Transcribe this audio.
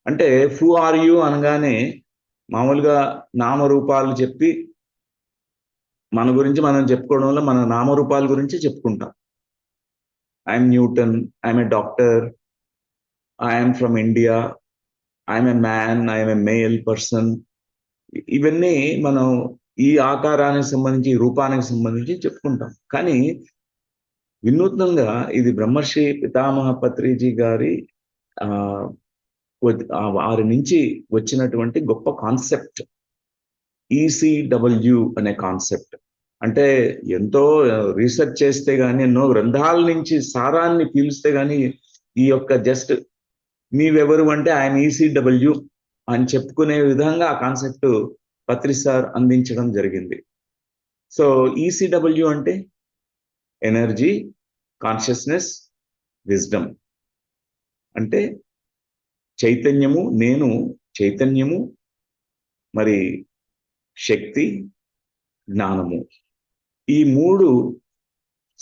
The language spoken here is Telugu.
అంటే హూ ఆర్ యూ అనగానే మామూలుగా నామరూపాలు చెప్పి మన గురించి మనం చెప్పుకోవడం వల్ల మన నామరూపాల గురించి చెప్పుకుంటాం. I'm Newton, I'm a doctor, I'm from India, I'm a man, I'm a male person. ఇవన్నీ మనం ఈ ఆకారానికి సంబంధించి, రూపానికి సంబంధించి చెప్పుకుంటాం. కానీ వినూత్నంగా ఇది బ్రహ్మర్షి పితామహ పత్రిజీ గారి ఆ వారి నుంచి వచ్చినటువంటి గొప్ప కాన్సెప్ట్ ఈసీడబ్ల్యూ అనే కాన్సెప్ట్. అంటే ఎంతో రీసెర్చ్ చేస్తే గానీ, ఎన్నో గ్రంథాల నుంచి సారాన్ని పీలిస్తే గానీ, ఈ యొక్క జస్ట్ నీవెవరు అంటే ఆయన ఈసీడబ్ల్యూ అని చెప్పుకునే విధంగా ఆ కాన్సెప్ట్ పత్రి సార్ అందించడం జరిగింది. సో ఈసీడబ్ల్యూ అంటే ఎనర్జీ, కాన్షియస్నెస్, విజ్డమ్. అంటే చైతన్యము, నేను చైతన్యము, మరి శక్తి, జ్ఞానము. ఈ మూడు